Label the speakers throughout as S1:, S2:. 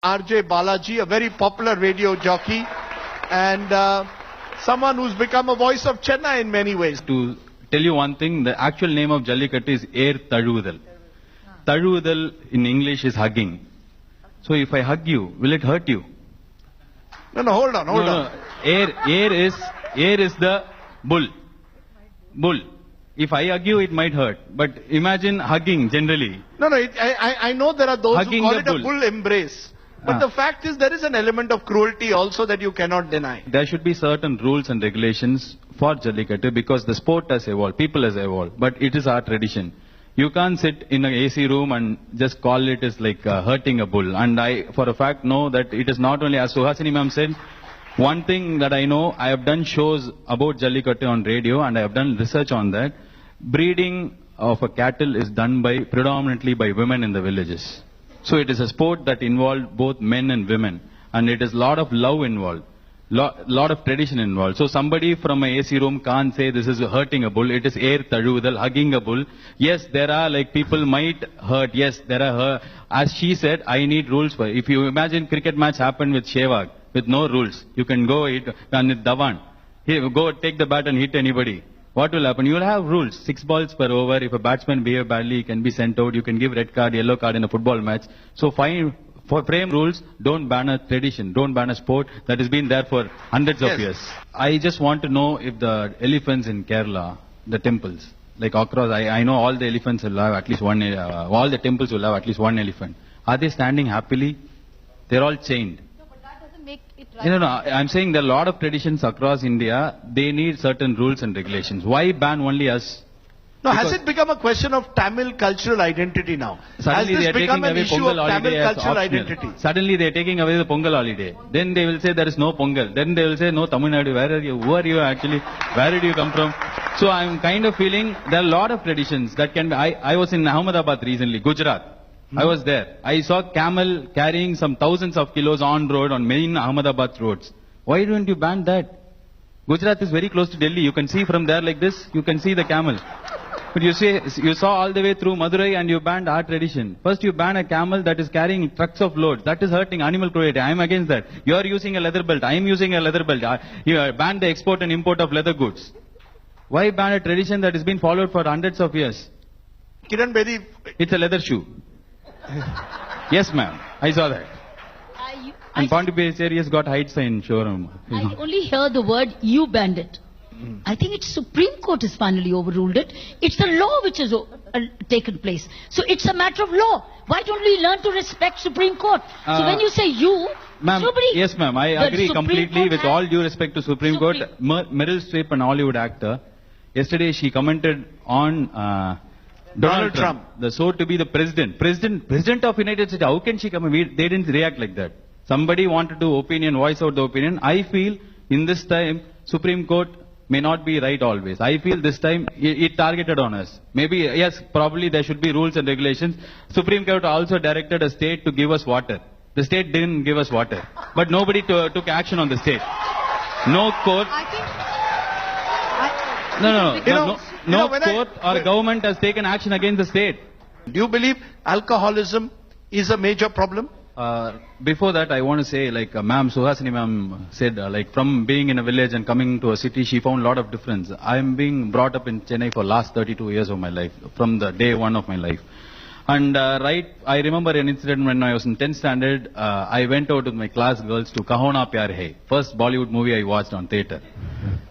S1: RJ Balaji, a very popular radio jockey and someone who's become a voice of Chennai in many ways.
S2: To tell you one thing, the actual name of jallikattu is air tazhuvudal. Tazhuvudal in English is hugging. So if I hug you, will it hurt you?
S1: No, hold on.
S2: No. Air is the bull. Bull. If I hug you, it might hurt. But imagine hugging generally.
S1: No, I know there are those
S2: Hugging
S1: who call
S2: the
S1: it a bull embrace. But the fact is there is an element of cruelty also that you cannot deny.
S2: There should be certain rules and regulations for jallikattu because the sport has evolved, people has evolved, but it is our tradition. You can't sit in an AC room and just call it as like hurting a bull. And I, for a fact, know that it is not only, as Suhasini ma'am said, one thing that I know, I have done shows about jallikattu on radio and I have done research on that. Breeding of a cattle is done predominantly by women in the villages. So it is a sport that involved both men and women, and it is a lot of love involved, lot of tradition involved. So somebody from a AC room can't say this is hurting a bull. It is air tazhuvudal, hugging a bull. Yes, there are like people might hurt. Yes, there are. As she said, I need rules for. If you imagine cricket match happened with Sehwag with no rules, you can go hit and with Dhawan. Go take the bat and hit anybody. What will happen? You will have rules. 6 balls per over. If a batsman behaves badly, he can be sent out. You can give red card, yellow card in a football match. So frame rules, don't ban a tradition. Don't ban a sport that has been there for hundreds of years. I just want to know if the elephants in Kerala, the temples, like across, I know all the elephants will have at least one, all the temples will have at least one elephant. Are they standing happily? They're all chained.
S3: Make it right.
S2: No, I'm saying there are a lot of traditions across India. They need certain rules and regulations. Why ban only us?
S1: No, because has it become a question of Tamil cultural identity now?
S2: Suddenly they are taking away Pongal holiday as
S1: cultural
S2: optional.
S1: identity?
S2: Suddenly they are taking away the Pongal holiday. Then they will say there is no Pongal. Then they will say no Tamil Nadu. Where are you? Who are you actually? Where did you come from? So I'm kind of feeling there are a lot of traditions that can be. I was in Ahmedabad recently, Gujarat. I was there. I saw camel carrying some thousands of kilos on road on main Ahmedabad roads. Why don't you ban that? Gujarat is very close to Delhi. You can see from there like this, you can see the camel. But you saw all the way through Madurai and you banned our tradition. First you ban a camel that is carrying trucks of loads. That is hurting animal cruelty. I am against that. You are using a leather belt. I am using a leather belt. You ban the export and import of leather goods. Why ban a tradition that has been followed for hundreds of years?
S1: Kiran Bedi.
S2: It's a leather shoe. Yes, ma'am. I saw that. And Pondicherry has got height sign showroom.
S3: I only hear the word you banned it. I think it's Supreme Court has finally overruled it. It's the law which has taken place. So it's a matter of law. Why don't we learn to respect Supreme Court? So when you say you,
S2: ma'am, yes, ma'am. I agree completely with all due respect to Supreme Court. Meryl Streep, an Hollywood actor, yesterday she commented on Donald Trump, the so to be the president of United States. How can she come? They didn't react like that. Somebody wanted to voice out the opinion. I feel in this time, Supreme Court may not be right always. I feel this time it targeted on us. Maybe, yes, probably there should be rules and regulations. Supreme Court also directed a state to give us water. The state didn't give us water. But nobody took action on the state. No court. No court or government has taken action against the state.
S1: Do you believe alcoholism is a major problem?
S2: Before that, I want to say, like ma'am, Suhasini ma'am said, like from being in a village and coming to a city, she found a lot of difference. I am being brought up in Chennai for last 32 years of my life, from the day one of my life. And I remember an incident when I was in 10th standard. I went out with my class girls to Kahona Pyar Hai, first Bollywood movie I watched on theatre.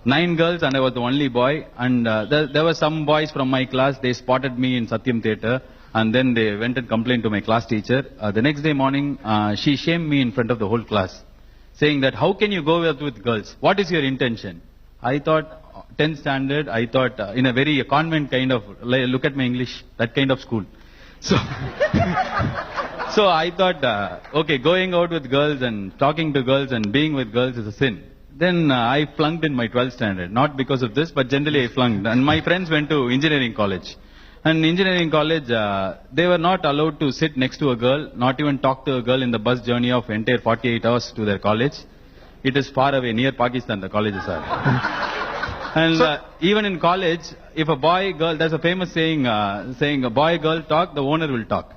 S2: 9 girls and I was the only boy. And there were some boys from my class. They spotted me in Satyam Theatre. And then they went and complained to my class teacher. The next day morning, she shamed me in front of the whole class, saying that, how can you go out with girls? What is your intention? I thought, 10th standard, I thought in a very convent kind of, look at my English, that kind of school. So, so I thought, okay, going out with girls and talking to girls and being with girls is a sin. Then I flunked in my 12th standard. Not because of this, but generally I flunked. And my friends went to engineering college. And in engineering college, they were not allowed to sit next to a girl, not even talk to a girl in the bus journey of entire 48 hours to their college. It is far away, near Pakistan, the colleges are. And even in college, if a boy, girl, there's a famous saying, saying a boy, girl talk, the owner will talk.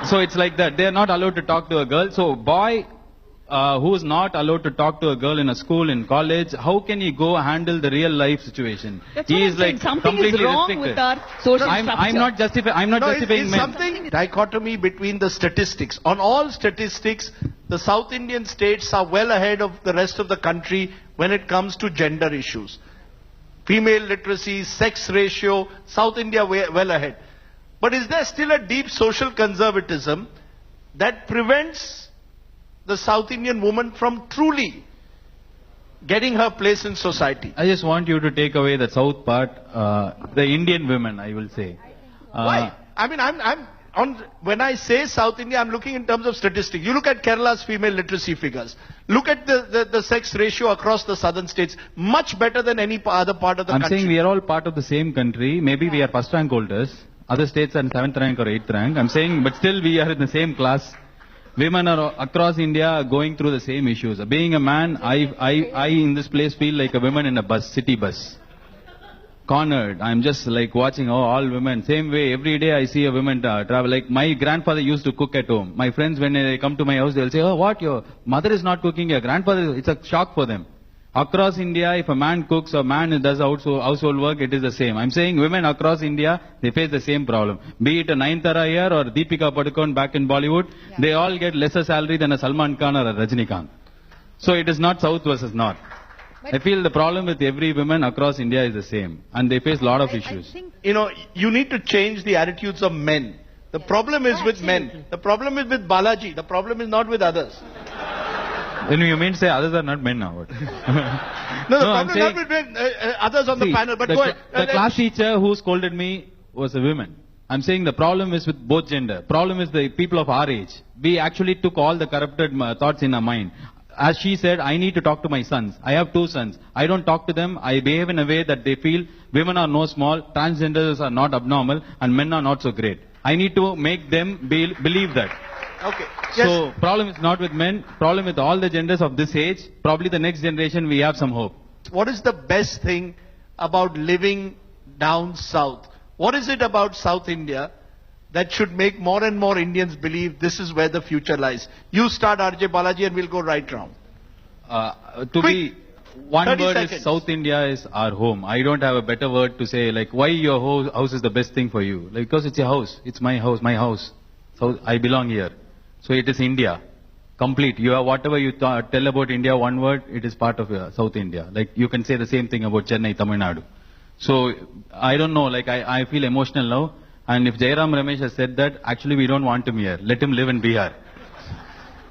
S2: So it's like that. They are not allowed to talk to a girl. So boy who is not allowed to talk to a girl in a school, in college, how can he go handle the real life situation?
S4: That's
S2: He
S4: what
S2: is
S4: I'm
S2: like
S4: saying. Something
S2: completely
S4: is wrong
S2: restricted.
S4: with our social structure.
S2: I'm not justifying
S1: it's
S2: men.
S1: something dichotomy between the statistics. On all statistics, the South Indian states are well ahead of the rest of the country when it comes to gender issues. Female literacy, sex ratio, South India well ahead. But is there still a deep social conservatism that prevents the South Indian woman from truly getting her place in society?
S2: I just want you to take away the south part, the Indian women, I will say.
S1: Why? I mean, when I say South India, I'm looking in terms of statistics. You look at Kerala's female literacy figures. Look at the sex ratio across the southern states. Much better than any other part of the country.
S2: I'm saying we are all part of the same country. Maybe we are first rank holders. Other states are in 7th rank or 8th rank. I'm saying, but still we are in the same class. Women are across India going through the same issues. Being a man, I in this place feel like a woman in a bus, city bus. Cornered. I'm just like watching all women. Same way, every day I see a woman travel. Like my grandfather used to cook at home. My friends, when they come to my house, they'll say, oh, what, your mother is not cooking, your grandfather, it's a shock for them. Across India, if a man cooks or man does household work, it is the same. I'm saying women across India, they face the same problem. Be it a Nayanthara here or Deepika Padukone back in Bollywood, they all get lesser salary than a Salman Khan or a Rajinikanth. So it is not South versus North. I feel the problem with every woman across India is the same. And they face a lot of issues.
S1: You need to change the attitudes of men. The problem is with men. The problem is with Balaji. The problem is not with others.
S2: Then you mean to say others are not men now?
S1: No, the problem is not with men, others on the panel. But go ahead.
S2: The class teacher who scolded me was a woman. I'm saying the problem is with both gender. Problem is the people of our age. We actually took all the corrupted thoughts in our mind. As she said, I need to talk to my sons. I have 2 sons. I don't talk to them. I behave in a way that they feel women are no small, transgenders are not abnormal, and men are not so great. I need to make them believe that.
S1: Okay. Yes.
S2: So, problem is not with men, problem with all the genders of this age. Probably the next generation we have some hope.
S1: What is the best thing about living down south? What is it about South India that should make more and more Indians believe this is where the future lies? You start, RJ Balaji, and we'll go right round.
S2: One word
S1: seconds.
S2: is South India is our home. I don't have a better word to say, like, why your house is the best thing for you. Like, because it's your house. It's my house. So I belong here. So it is India. Complete. You have whatever you tell about India, one word, it is part of South India. Like, you can say the same thing about Chennai, Tamil Nadu. So, I don't know, like, I feel emotional now. And if Jairam Ramesh has said that, actually we don't want him here. Let him live in Bihar.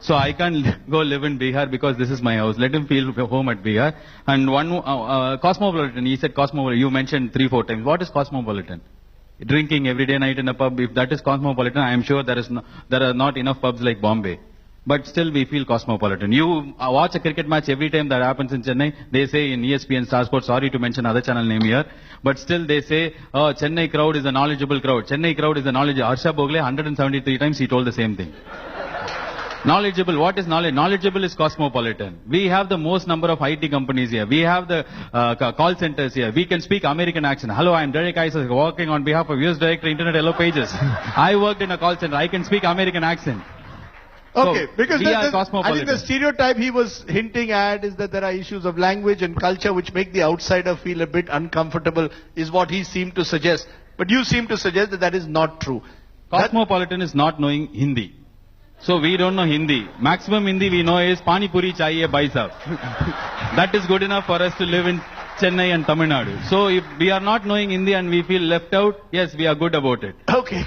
S2: So I can't go live in Bihar because this is my house. Let him feel home at Bihar. And one, cosmopolitan, he said cosmopolitan. You mentioned 3-4 times. What is cosmopolitan? Drinking every day, night in a pub. If that is cosmopolitan, I am sure there are not enough pubs like Bombay. But still we feel cosmopolitan. You watch a cricket match every time that happens in Chennai. They say in ESPN Star Sports, sorry to mention other channel name here. But still they say, oh, Chennai crowd is a knowledgeable crowd. Chennai crowd is a knowledgeable. Harsha Bogle 173 times he told the same thing. Knowledgeable. What is knowledge? Knowledgeable is cosmopolitan. We have the most number of IT companies here. We have the call centers here. We can speak American accent. Hello, I am Derek Isaac, working on behalf of US Director Internet Hello Pages. I worked in a call center. I can speak American accent.
S1: Okay,
S2: so,
S1: because
S2: I
S1: think the stereotype he was hinting at is that there are issues of language and culture which make the outsider feel a bit uncomfortable, is what he seemed to suggest. But you seem to suggest that that is not true.
S2: Cosmopolitan is not knowing Hindi. So we don't know Hindi. Maximum Hindi we know is Pani Puri Chahiye Bhai Sahab. That is good enough for us to live in Chennai and Tamil Nadu. So if we are not knowing Hindi and we feel left out, yes, we are good about it.
S1: Okay.